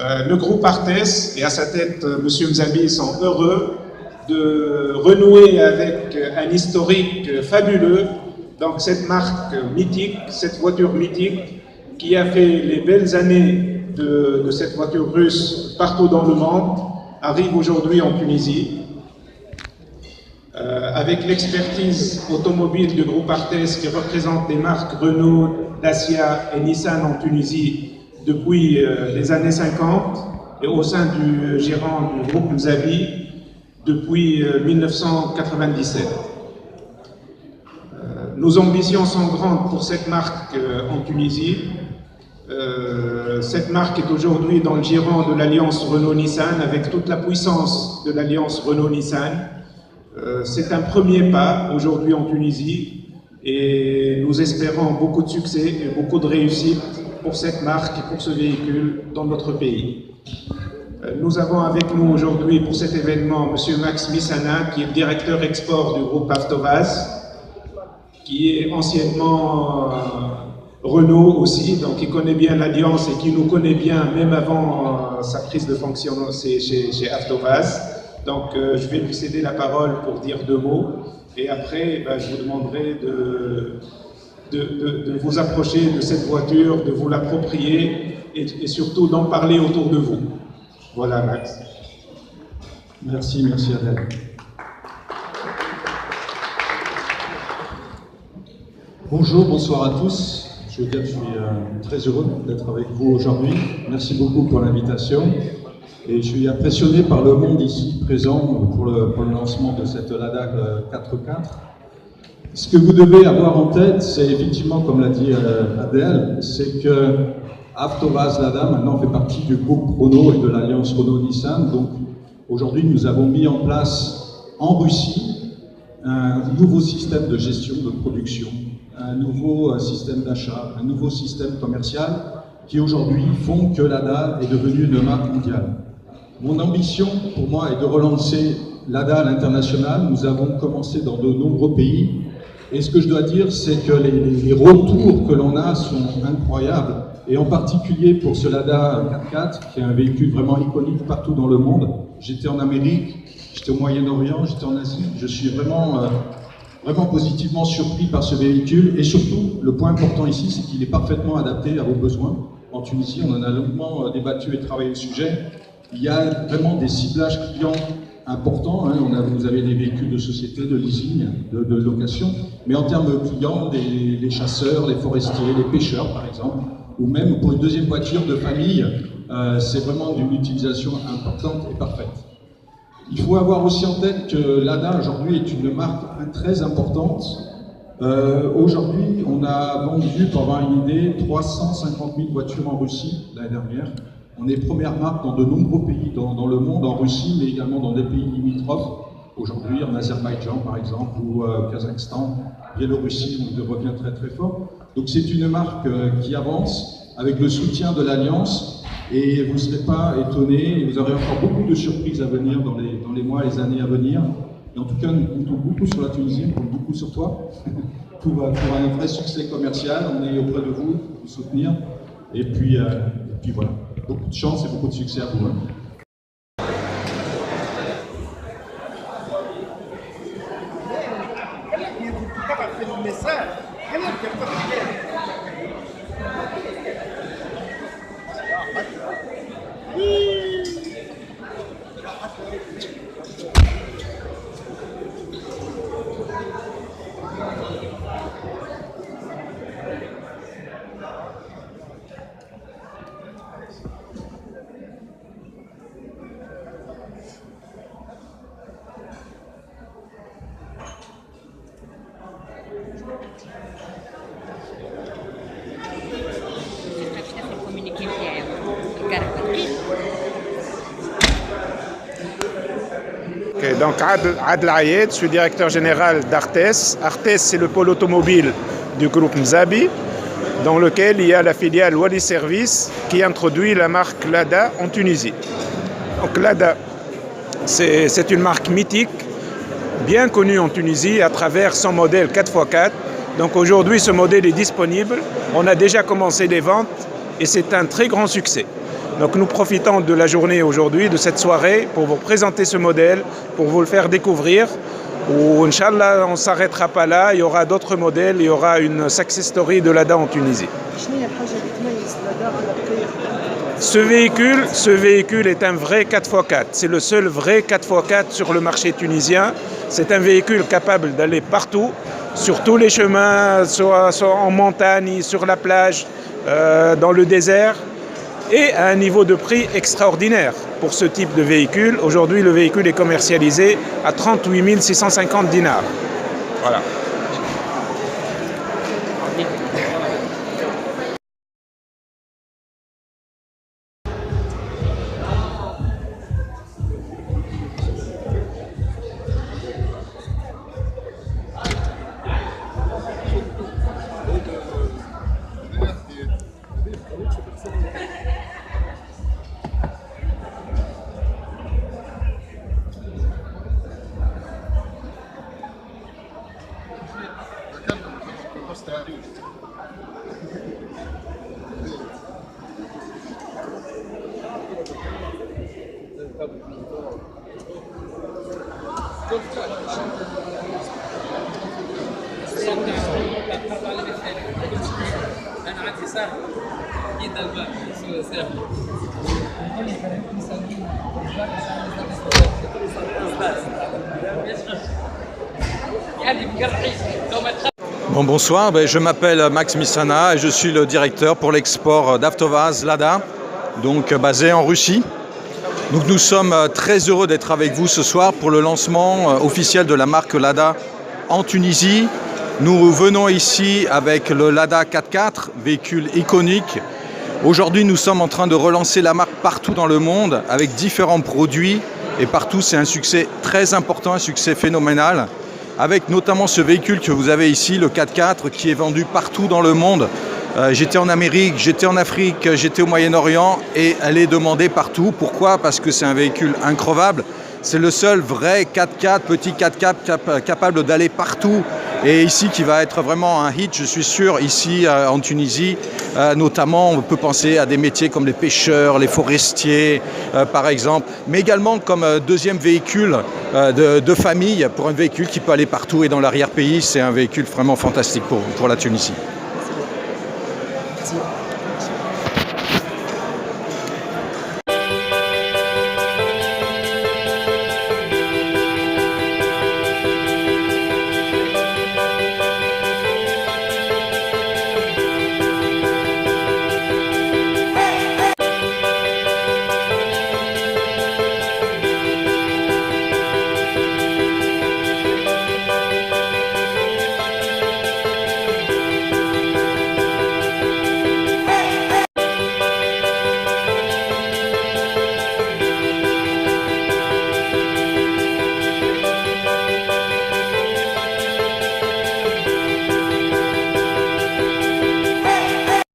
Le groupe Artes et à sa tête M. Mzabi sont heureux de renouer avec un historique fabuleux. Donc cette marque mythique, cette voiture mythique qui a fait les belles années de cette voiture russe partout dans le monde, arrive aujourd'hui en Tunisie. Avec l'expertise automobile du groupe Artes qui représente les marques Renault, Dacia et Nissan en Tunisie depuis les années 50 et au sein du gérant du groupe Mzabi depuis 1997. Nos ambitions sont grandes pour cette marque en Tunisie. Cette marque est aujourd'hui dans le giron de l'alliance Renault-Nissan avec toute la puissance de l'alliance Renault-Nissan. C'est un premier pas aujourd'hui en Tunisie et nous espérons beaucoup de succès et beaucoup de réussite pour cette marque et pour ce véhicule dans notre pays. Nous avons avec nous aujourd'hui pour cet événement M. Max Missana, qui est le directeur export du groupe Avtovaz, qui est anciennement Renault aussi, donc il connaît bien l'alliance et qui nous connaît bien même avant sa prise de fonction chez Avtovaz. Donc je vais lui céder la parole pour dire 2 mots et après je vous demanderai de vous approcher de cette voiture, de vous l'approprier et surtout d'en parler autour de vous. Voilà Max. Merci Adèle. Bonjour, bonsoir à tous. Je veux dire que je suis très heureux d'être avec vous aujourd'hui. Merci beaucoup pour l'invitation. Et je suis impressionné par le monde ici présent pour le lancement de cette Lada 4x4. Ce que vous devez avoir en tête, c'est effectivement, comme l'a dit Adèle, c'est que Avtovaz Lada maintenant fait partie du groupe Renault et de l'alliance Renault-Nissan. Donc aujourd'hui, nous avons mis en place en Russie un nouveau système de gestion de production, un nouveau système d'achat, un nouveau système commercial qui aujourd'hui font que Lada est devenue une marque mondiale. Mon ambition, pour moi, est de relancer Lada à l'international. Nous avons commencé dans de nombreux pays. Et ce que je dois dire, c'est que les retours que l'on a sont incroyables. Et en particulier pour ce Lada 4x4, qui est un véhicule vraiment iconique partout dans le monde. J'étais en Amérique, j'étais au Moyen-Orient, j'étais en Asie. Je suis vraiment positivement surpris par ce véhicule. Et surtout, le point important ici, c'est qu'il est parfaitement adapté à vos besoins. En Tunisie, on en a longuement débattu et travaillé le sujet. Il y a vraiment des ciblages clients importants. Vous avez des véhicules de société, de leasing, de location. Mais en termes de clients, les chasseurs, les forestiers, les pêcheurs par exemple, ou même pour une deuxième voiture de famille, c'est vraiment d'une utilisation importante et parfaite. Il faut avoir aussi en tête que Lada aujourd'hui est une marque très importante. Aujourd'hui, on a vendu, pour avoir une idée, 350 000 voitures en Russie l'année dernière. On est première marque dans de nombreux pays dans le monde, en Russie, mais également dans des pays limitrophes. Aujourd'hui, en Azerbaïdjan, par exemple, ou au Kazakhstan, Biélorussie, on revient très très fort. Donc c'est une marque qui avance avec le soutien de l'Alliance et vous ne serez pas étonnés, vous aurez encore beaucoup de surprises à venir dans les mois et les années à venir. Et en tout cas, nous comptons beaucoup sur la Tunisie, on compte beaucoup sur toi pour un vrai succès commercial. On est auprès de vous, pour vous soutenir. Et puis voilà. Beaucoup de chance et beaucoup de succès à vous. Okay, donc Adel Ayed, je suis directeur général d'Artes. Artes, c'est le pôle automobile du groupe Mzabi, dans lequel il y a la filiale Wali Service qui introduit la marque Lada en Tunisie. Donc Lada, c'est une marque mythique, bien connue en Tunisie à travers son modèle 4x4. Donc aujourd'hui, ce modèle est disponible. On a déjà commencé les ventes et c'est un très grand succès. Donc nous profitons de la journée aujourd'hui, de cette soirée, pour vous présenter ce modèle, pour vous le faire découvrir. Ou Inch'Allah, on ne s'arrêtera pas là, il y aura d'autres modèles, il y aura une success story de Lada en Tunisie. Ce véhicule est un vrai 4x4. C'est le seul vrai 4x4 sur le marché tunisien. C'est un véhicule capable d'aller partout, sur tous les chemins, soit en montagne, sur la plage, dans le désert, et à un niveau de prix extraordinaire pour ce type de véhicule. Aujourd'hui, le véhicule est commercialisé à 38 650 dinars. Voilà. Bon, bonsoir, je m'appelle Max Missana et je suis le directeur pour l'export d'Avtovaz Lada, donc basé en Russie. Donc nous sommes très heureux d'être avec vous ce soir pour le lancement officiel de la marque Lada en Tunisie. Nous venons ici avec le Lada 4x4, véhicule iconique. Aujourd'hui, nous sommes en train de relancer la marque partout dans le monde avec différents produits et partout c'est un succès très important, un succès phénoménal. Avec notamment ce véhicule que vous avez ici, le 4x4, qui est vendu partout dans le monde. J'étais en Amérique, j'étais en Afrique, j'étais au Moyen-Orient et elle est demandée partout. Pourquoi? Parce que c'est un véhicule increvable. C'est le seul vrai 4x4, petit 4x4 capable d'aller partout. Et ici, qui va être vraiment un hit, je suis sûr, ici en Tunisie. Notamment, on peut penser à des métiers comme les pêcheurs, les forestiers, par exemple. Mais également comme deuxième véhicule de famille, pour un véhicule qui peut aller partout. Et dans l'arrière-pays, c'est un véhicule vraiment fantastique pour la Tunisie.